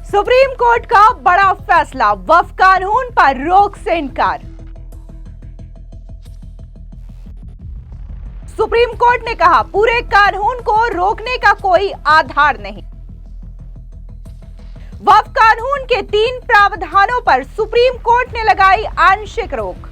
Supreme court का बड़ा फैसला, वक्फ कानून पर रोक से इनकार। सुप्रीम कोर्ट ने कहा पूरे कानून को रोकने का कोई आधार नहीं। वक्फ कानून के 3 प्रावधानों पर सुप्रीम कोर्ट ने लगाई आंशिक रोक।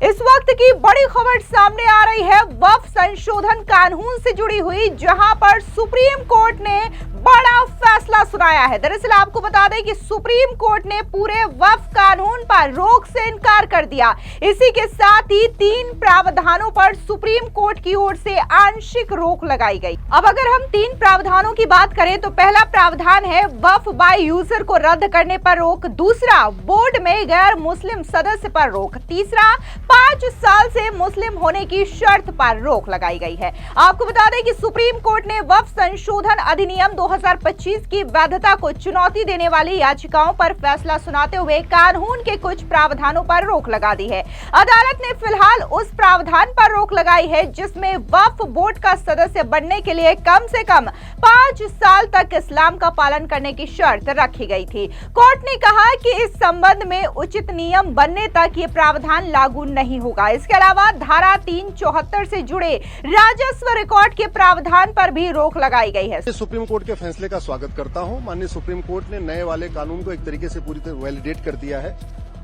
इस वक्त की बड़ी खबर सामने आ रही है वक्फ संशोधन कानून से जुड़ी हुई, जहां पर सुप्रीम कोर्ट ने बड़ा फैसला सुनाया है। दरअसल आपको बता दें कि सुप्रीम कोर्ट ने पूरे वक्फ कानून पर रोक से इनकार कर दिया। इसी के साथ ही 3 प्रावधानों पर सुप्रीम कोर्ट की ओर से आंशिक रोक लगाई गई। अब अगर हम 3 प्रावधानों की बात करें तो पहला प्रावधान है वक्फ बाय यूजर को रद्द करने पर रोक, दूसरा बोर्ड में गैर मुस्लिम सदस्य पर रोक, तीसरा 5 साल से मुस्लिम होने की शर्त पर रोक लगाई गई है। आपको बता दें कि सुप्रीम कोर्ट ने वक्फ संशोधन अधिनियम 2025 की वैधता को चुनौती देने वाली याचिकाओं पर फैसला सुनाते हुए कानून के कुछ प्रावधानों पर रोक लगा दी है। अदालत ने फिलहाल उस प्रावधान पर रोक लगाई है जिसमें वक्फ बोर्ड का सदस्य बनने के लिए कम से कम 5 साल तक इस्लाम का पालन करने की शर्त रखी गई थी। कोर्ट ने कहा कि इस संबंध में उचित नियम बनने तक ये प्रावधान लागू नहीं होगा। इसके अलावा धारा 374 से जुड़े राजस्व रिकॉर्ड के प्रावधान पर भी रोक लगाई गई है। सुप्रीम कोर्ट के फैसले का स्वागत करता हूं। माननीय सुप्रीम कोर्ट ने नए वाले कानून को एक तरीके से पूरी तरह वैलिडेट कर दिया है।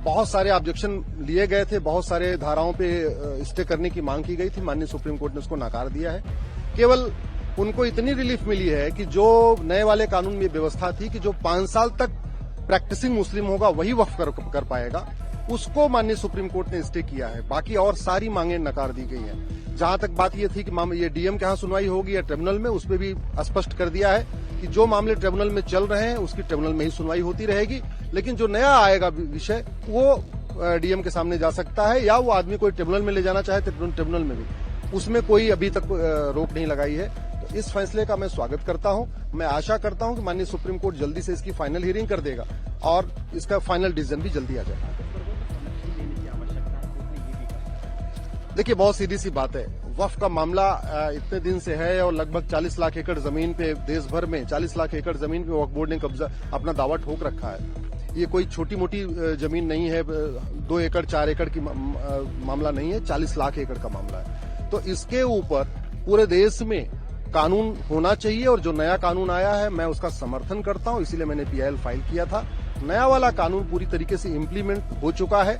बहुत सारे ऑब्जेक्शन लिए गए थे, बहुत सारे धाराओं पे स्टे करने की मांग की गई थी, माननीय सुप्रीम कोर्ट ने उसको नकार दिया है। केवल उनको इतनी रिलीफ मिली है कि जो नए वाले कानून में व्यवस्था थी कि जो 5 साल तक प्रैक्टिसिंग मुस्लिम होगा वही वक्फ कर पाएगा, उसको माननीय सुप्रीम कोर्ट ने स्टे किया है। बाकी और सारी मांगें नकार दी गई हैं। जहां तक बात ये थी कि ये डीएम के यहां सुनवाई होगी या ट्रिब्यूनल में, उसमें भी स्पष्ट कर दिया है कि जो मामले ट्रिब्यूनल में चल रहे हैं उसकी ट्रिब्यूनल में ही सुनवाई होती रहेगी, लेकिन जो नया आएगा विषय वो डीएम के सामने जा सकता है या वो आदमी कोई ट्रिब्यूनल में ले जाना चाहे तो ट्रिब्यूनल में भी, उसमें कोई अभी तक रोक नहीं लगाई है। तो इस फैसले का मैं स्वागत करता हूं। मैं आशा करता हूं कि माननीय सुप्रीम कोर्ट जल्दी से इसकी फाइनल हियरिंग कर देगा और इसका फाइनल डिसीजन भी जल्दी आ जाएगा। देखिए, बहुत सीधी सी बात है, वक्फ का मामला इतने दिन से है और लगभग 40 लाख एकड़ जमीन पे देश भर में 40 लाख एकड़ जमीन पे वक्फ बोर्ड ने कब्जा अपना दावा ठोक रखा है। ये कोई छोटी मोटी जमीन नहीं है, 2 एकड़ 4 एकड़ की मामला नहीं है, 40 लाख एकड़ का मामला है। तो इसके ऊपर पूरे देश में कानून होना चाहिए और जो नया कानून आया है मैं उसका समर्थन करता हूं, इसीलिए मैंने पीआईएल फाइल किया था। नया वाला कानून पूरी तरीके से इम्प्लीमेंट हो चुका है,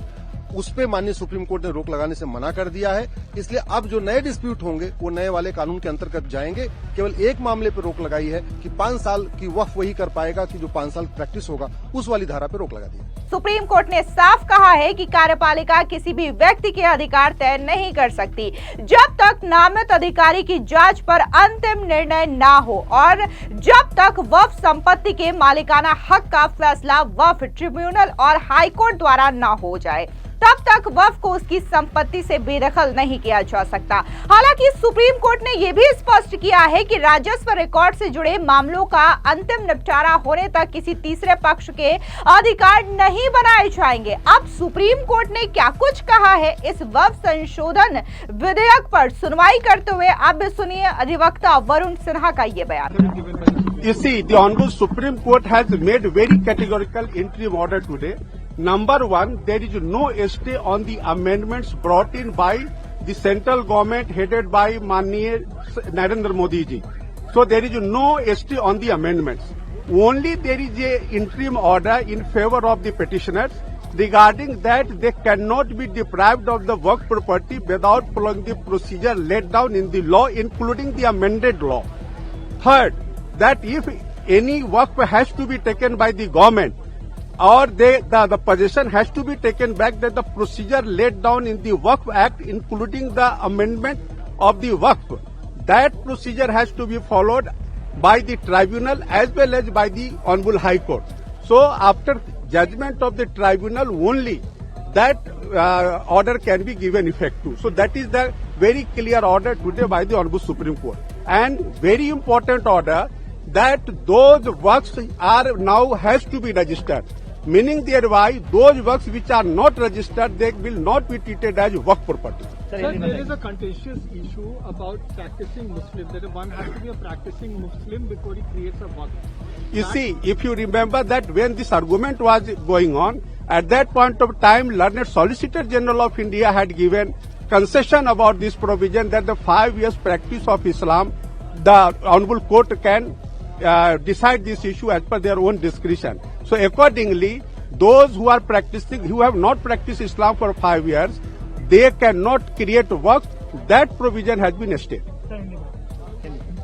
उस पे माननीय सुप्रीम कोर्ट ने रोक लगाने से मना कर दिया है। इसलिए अब जो नए डिस्प्यूट होंगे वो नए वाले कानून के अंतर्गत जाएंगे। केवल एक मामले पर रोक लगाई है कि 5 साल की वक्फ वही कर पाएगा कि जो 5 साल प्रैक्टिस होगा, उस वाली धारा पर रोक लगा दी है। सुप्रीम कोर्ट ने साफ कहा है कि कार्यपालिका किसी भी व्यक्ति के अधिकार तय नहीं कर सकती जब तक नामित अधिकारी की जांच पर अंतिम निर्णय ना हो और जब तक वक्फ संपत्ति के मालिकाना हक का फैसला वक्फ ट्रिब्यूनल और हाईकोर्ट द्वारा ना हो जाए, तब तक वक्फ को उसकी संपत्ति से बेदखल नहीं किया जा सकता। हालांकि सुप्रीम कोर्ट ने यह भी स्पष्ट किया है कि राजस्व रिकॉर्ड से जुड़े मामलों का अंतिम निपटारा होने तक किसी तीसरे पक्ष के अधिकार नहीं बनाए जाएंगे। अब सुप्रीम कोर्ट ने क्या कुछ कहा है इस वक्फ संशोधन विधेयक पर सुनवाई करते हुए, अब सुनिए अधिवक्ता वरुण सिन्हा का ये बयान। You see, the Honorable Supreme Court has made very categorical interim order today. Number 1, there is no stay on the amendments brought in by the central government headed by Manniya Narendra Modi ji. So there is no stay on the amendments. Only there is a interim order in favor of the petitioners regarding that they cannot be deprived of the work property without following the procedure laid down in the law, including the amended law. Third, that if any work has to be taken by the government or the possession has to be taken back, that the procedure laid down in the Waqf Act, including the amendment of the Waqf, that procedure has to be followed by the tribunal as well as by the Honorable High Court. So after judgment of the tribunal only, that order can be given effect to. So that is the very clear order today by the Honorable Supreme Court. And very important order that those works are now has to be registered. Meaning thereby those works which are not registered, they will not be treated as work property. Sir, there is a contentious issue about practicing Muslim, that one has to be a practicing Muslim before he creates a waqf. You see, if you remember that when this argument was going on, at that point of time, learned Solicitor General of India had given concession about this provision that the 5 years practice of Islam, the Honorable Court can decide this issue as per their own discretion. So accordingly, those who are practicing, who have not practiced Islam for 5 years, they cannot create waqf. That provision has been stayed.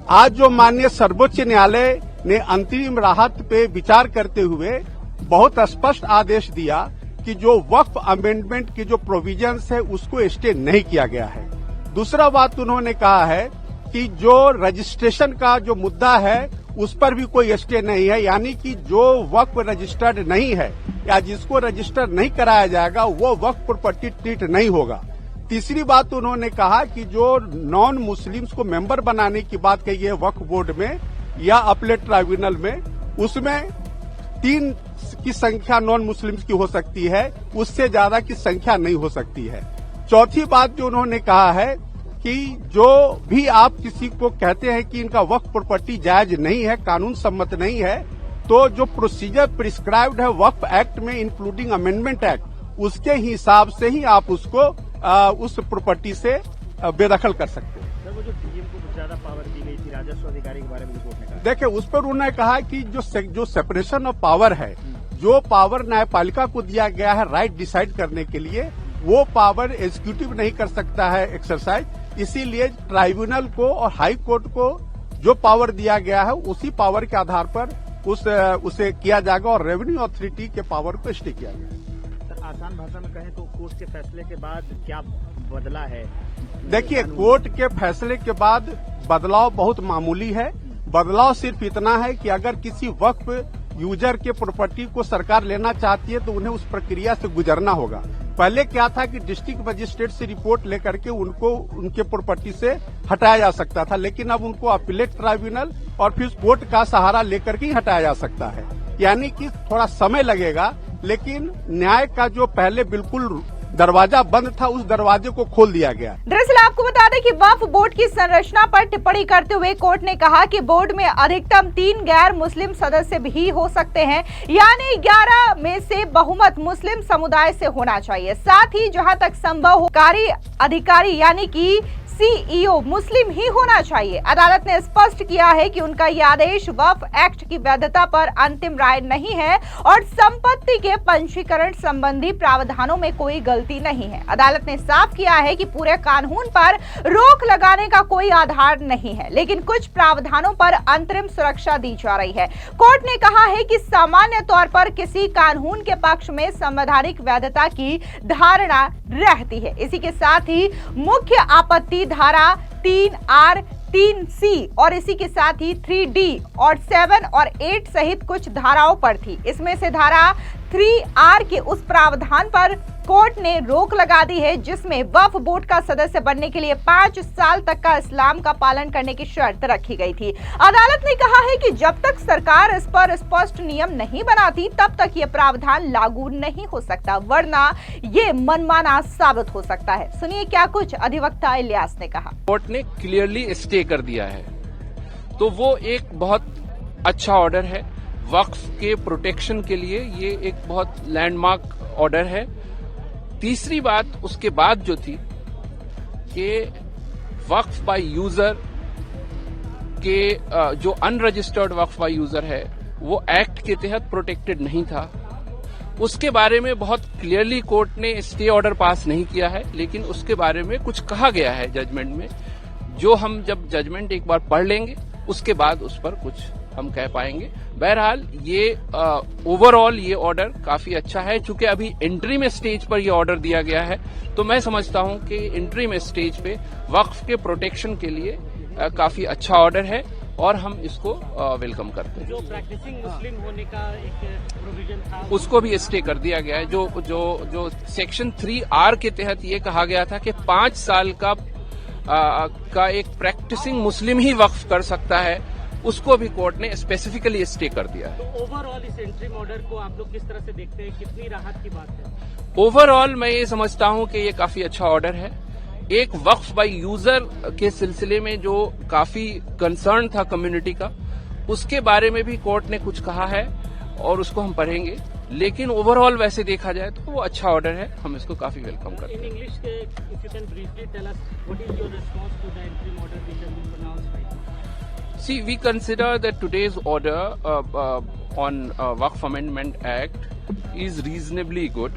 आज जो माननीय सर्वोच्च न्यायालय ने अंतरिम राहत पे विचार करते हुए बहुत स्पष्ट आदेश दिया कि जो वक्फ अमेंडमेंट की जो प्रोविजंस है उसको स्टे नहीं किया गया है। दूसरा बात उन्होंने कहा है कि जो रजिस्ट्रेशन का जो मुद्दा है उस पर भी कोई स्टे नहीं है, यानी कि जो वक्फ रजिस्टर्ड नहीं है या जिसको रजिस्टर नहीं कराया जाएगा वो वक्फ प्रॉपर्टी ट्रीट नहीं होगा। तीसरी बात उन्होंने कहा कि जो नॉन मुस्लिम्स को मेंबर बनाने की बात कही है वक्फ बोर्ड में या अपीलेट ट्राइब्यूनल में, उसमें 3 की संख्या नॉन मुस्लिम्स की हो सकती है, उससे ज्यादा की संख्या नहीं हो सकती है। चौथी बात जो उन्होंने कहा है कि जो भी आप किसी को कहते हैं कि इनका वक्फ प्रॉपर्टी जायज नहीं है, कानून सम्मत नहीं है, तो जो प्रोसीजर प्रिस्क्राइब्ड है वक्फ एक्ट में इंक्लूडिंग अमेंडमेंट एक्ट, उसके हिसाब से ही आप उसको उस प्रॉपर्टी से बेदखल कर सकते हैं। सर, वो जो डीएम को कुछ ज्यादा पावर दी गई थी राजस्व अधिकारी के बारे में रिपोर्ट ने कहा, देखिए उस पर उन्होंने कहा कि जो सेपरेशन ऑफ पावर है, जो पावर न्यायपालिका को दिया गया है राइट डिसाइड करने के लिए, वो पावर एग्जीक्यूटिव नहीं कर सकता है एक्सरसाइज। इसीलिए ट्राइब्यूनल को और हाई कोर्ट को जो पावर दिया गया है उसी पावर के आधार पर उसे किया जाएगा और रेवेन्यू अथॉरिटी के पावर को स्टे किया जाएगा। आसान भाषा में कहें तो कोर्ट के फैसले के बाद क्या बदला है? देखिए, कोर्ट के फैसले के बाद बदलाव बहुत मामूली है। बदलाव सिर्फ इतना है कि अगर किसी वक्फ यूजर के प्रॉपर्टी को सरकार लेना चाहती है तो उन्हें उस प्रक्रिया से गुजरना होगा। पहले क्या था कि डिस्ट्रिक्ट मजिस्ट्रेट से रिपोर्ट लेकर के उनको उनके प्रॉपर्टी से हटाया जा सकता था, लेकिन अब उनको अपीलेट ट्राइब्यूनल और फिर कोर्ट का सहारा लेकर के ही हटाया जा सकता है। यानी कि थोड़ा समय लगेगा, लेकिन न्याय का जो पहले बिल्कुल दरवाजा बंद था उस दरवाजे को खोल दिया गया। दरअसल आपको बता दें कि वक्फ बोर्ड की संरचना पर टिप्पणी करते हुए कोर्ट ने कहा कि बोर्ड में अधिकतम 3 गैर मुस्लिम सदस्य भी हो सकते हैं, यानी 11 में से बहुमत मुस्लिम समुदाय से होना चाहिए। साथ ही जहां तक संभव हो कार्यकारी अधिकारी यानी कि सीईओ मुस्लिम ही होना चाहिए। अदालत ने स्पष्ट किया है कि उनका यह आदेश वक्फ एक्ट की वैधता पर अंतिम राय नहीं है और संपत्ति के पंजीकरण संबंधी प्रावधानों में कोई गलती नहीं है। अदालत ने साफ किया है कि पूरे कानून पर रोक लगाने का कोई आधार नहीं है, लेकिन कुछ प्रावधानों पर अंतरिम सुरक्षा दी जा रही है। कोर्ट ने कहा है कि सामान्य तौर पर किसी कानून के पक्ष में संवैधानिक वैधता की धारणा रहती है। इसी के साथ ही मुख्य आपत्ति धारा 3R 3C और इसी के साथ ही 3D और 7 और 8 सहित कुछ धाराओं पर थी। इसमें से धारा 3R के उस प्रावधान पर कोर्ट ने रोक लगा दी है जिसमें वक्फ बोर्ड का सदस्य बनने के लिए 5 साल तक का इस्लाम का पालन करने की शर्त रखी गई थी। अदालत ने कहा है कि जब तक सरकार इस पर स्पष्ट नियम नहीं बनाती तब तक ये प्रावधान लागू नहीं हो सकता, वरना ये मनमाना साबित हो सकता है। सुनिए क्या कुछ अधिवक्ता इलियास ने कहा। कोर्ट ने क्लियरली स्टे कर दिया है, तो वो एक बहुत अच्छा ऑर्डर है। वक्फ के प्रोटेक्शन के लिए ये एक बहुत लैंडमार्क ऑर्डर है। तीसरी बात उसके बाद जो थी कि वक्फ बाय यूजर के जो अनरजिस्टर्ड वक्फ बाय यूजर है वो एक्ट के तहत प्रोटेक्टेड नहीं था, उसके बारे में बहुत क्लियरली कोर्ट ने स्टे ऑर्डर पास नहीं किया है, लेकिन उसके बारे में कुछ कहा गया है जजमेंट में, जो हम जब जजमेंट एक बार पढ़ लेंगे उसके बाद उस पर कुछ हम कह पाएंगे। बहरहाल ये ओवरऑल ये ऑर्डर काफी अच्छा है। चूंकि अभी एंट्री में स्टेज पर ये ऑर्डर दिया गया है, तो मैं समझता हूं कि एंट्री में स्टेज पे वक्फ के प्रोटेक्शन के लिए काफी अच्छा ऑर्डर है और हम इसको वेलकम करते हैं। जो प्रैक्टिसिंग मुस्लिम होने का एक प्रोविजन था उसको भी स्टे कर दिया गया है। जो सेक्शन 3R के तहत ये कहा गया था कि 5 साल का एक प्रैक्टिसिंग मुस्लिम ही वक्फ कर सकता है, उसको भी कोर्ट ने स्पेसिफिकली स्टे कर दिया है। तो ओवरऑल इस इंटरिम ऑर्डर को आप लोग किस तरह से देखते हैं, कितनी राहत की बात है? ओवरऑल मैं ये समझता हूं कि ये काफी अच्छा ऑर्डर है। एक वक्फ बाय यूजर के सिलसिले में जो काफी कंसर्न था कम्युनिटी का, उसके बारे में भी कोर्ट ने कुछ कहा है और उसको हम पढ़ेंगे। लेकिन ओवरऑल वैसे देखा जाए तो वो अच्छा ऑर्डर है, हम इसको काफी वेलकम करते हैं। In English, if you can briefly tell us what is your response to the interim order which has been pronounced right now? See, we consider that today's order on Waqf Amendment Act is reasonably good.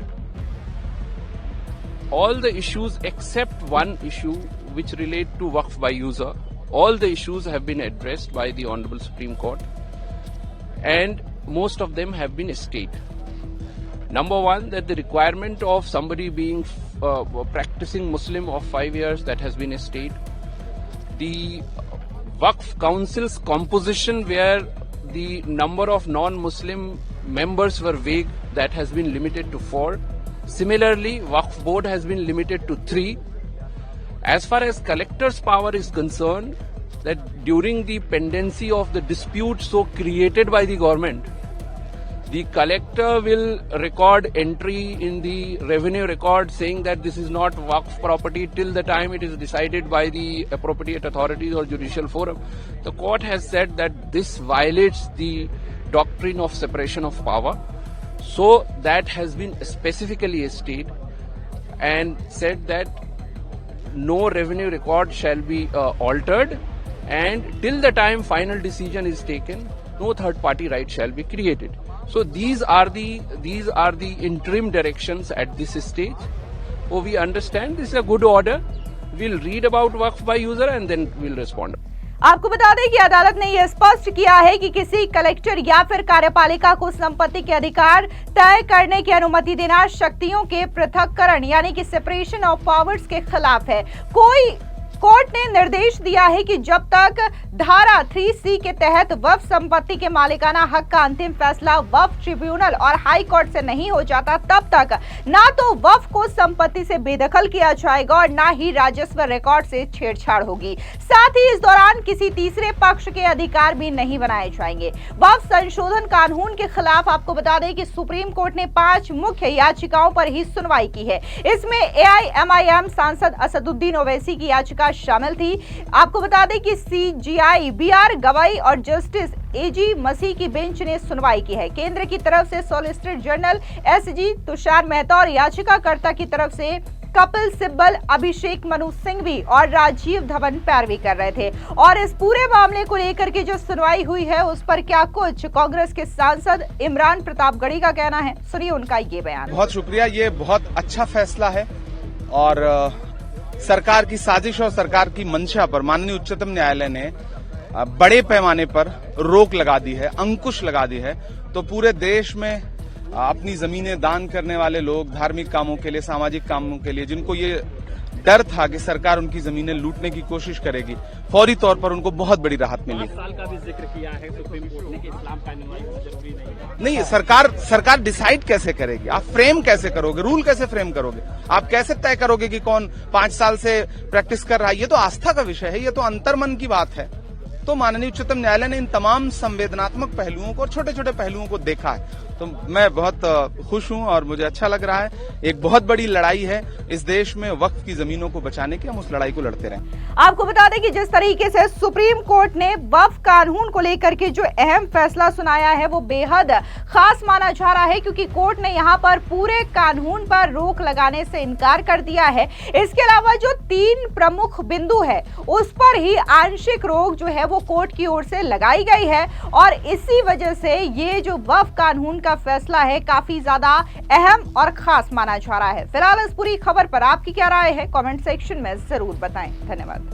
All the issues except one issue which relate to Waqf by user, all the issues have been addressed by the Honorable Supreme Court, and most of them have been stayed. Number one, that the requirement of somebody being practicing Muslim of 5 years, that has been stayed. The Waqf Council's composition, where the number of non-Muslim members were vague, that has been limited to 4. Similarly, Waqf Board has been limited to 3. As far as collector's power is concerned, that during the pendency of the dispute so created by the government, the collector will record entry in the revenue record saying that this is not Waqf property till the time it is decided by the appropriate authorities or judicial forum. The court has said that this violates the doctrine of separation of power. So that has been specifically stated and said that no revenue record shall be altered, and till the time final decision is taken, no third party right shall be created. So these are the interim directions at this stage. Oh, we understand this is a good order. We'll read about Waqf by user and then we'll respond. आपको बता दें कि अदालत ने यह स्पष्ट किया है कि किसी कलेक्टर या फिर कार्यपालिका को संपत्ति के अधिकार तय करने की अनुमति देना शक्तियों के पृथक्करण यानी कि सेपरेशन ऑफ पावर्स के खिलाफ है। कोर्ट ने निर्देश दिया है कि जब तक धारा 3C के तहत वक्फ संपत्ति के मालिकाना हक का अंतिम फैसला वक्फ ट्रिब्यूनल और हाई कोर्ट से नहीं हो जाता, तब तक ना तो वक्फ को संपत्ति से बेदखल किया जाएगा और ना ही राजस्व रिकॉर्ड से छेड़छाड़ होगी। साथ ही इस दौरान किसी तीसरे पक्ष के अधिकार भी नहीं बनाए जाएंगे। वक्फ संशोधन कानून के खिलाफ आपको बता दें कि सुप्रीम कोर्ट ने 5 मुख्य याचिकाओं पर ही सुनवाई की है। इसमें AIMIM सांसद असदुद्दीन ओवैसी की याचिका शामिल थी। आपको बता दें कि CJI BR गवाई और जस्टिस AG मसीह की बेंच ने सुनवाई की है। केंद्र की तरफ से solicitor general SG Tushar Mehta और याचिकाकर्ता की तरफ से कपिल सिब्बल, अभिषेक मनु सिंघवी और राजीव धवन पैरवी कर रहे थे। और इस पूरे मामले को लेकर के जो सुनवाई हुई है उस पर क्या कुछ कांग्रेस के सांसद इमरान प्रतापगढ़ी का कहना है, सुनिए उनका ये बयान। बहुत शुक्रिया, ये बहुत अच्छा फैसला है और सरकार की साजिश और सरकार की मंशा पर माननीय उच्चतम न्यायालय ने बड़े पैमाने पर रोक लगा दी है, अंकुश लगा दी है। तो पूरे देश में अपनी जमीनें दान करने वाले लोग, धार्मिक कामों के लिए, सामाजिक कामों के लिए, जिनको ये डर था कि सरकार उनकी जमीनें लूटने की कोशिश करेगी, फौरी तौर पर उनको बहुत बड़ी राहत मिली। 5 साल का भी जिक्र किया है सुप्रीम कोर्ट ने कि इस्लाम कानून जरूरी नहीं, सरकार डिसाइड कैसे करेगी? आप फ्रेम कैसे करोगे? रूल कैसे फ्रेम करोगे? आप कैसे तय करोगे कि कौन 5 साल से प्रैक्टिस कर रहा है? ये तो आस्था का विषय है, ये तो अंतर्मन की बात है। तो माननीय उच्चतम न्यायालय ने इन तमाम संवेदनात्मक पहलुओं को और छोटे छोटे पहलुओं को देखा है। तो मैं बहुत खुश हूं और मुझे अच्छा लग रहा है। एक बहुत बड़ी लड़ाई है इस देश में वक्फ की जमीनों को बचाने की, हम उस लड़ाई को लड़ते रहें। आपको बता दें कि जिस तरीके से सुप्रीम कोर्ट ने वक्फ कानून को लेकर के जो अहम फैसला सुनाया है वो बेहद खास माना जा रहा है, क्योंकि कोर्ट ने यहां पर पूरे कानून पर रोक लगाने से इनकार कर दिया है। इसके अलावा जो 3 प्रमुख बिंदु है उस पर ही आंशिक रोक जो है वो कोर्ट की ओर से लगाई गई है और इसी वजह से ये जो वक्फ कानून का फैसला है काफी ज्यादा अहम और खास माना जा रहा है। फिलहाल इस पूरी खबर पर आपकी क्या राय है, कमेंट सेक्शन में जरूर बताएं। धन्यवाद।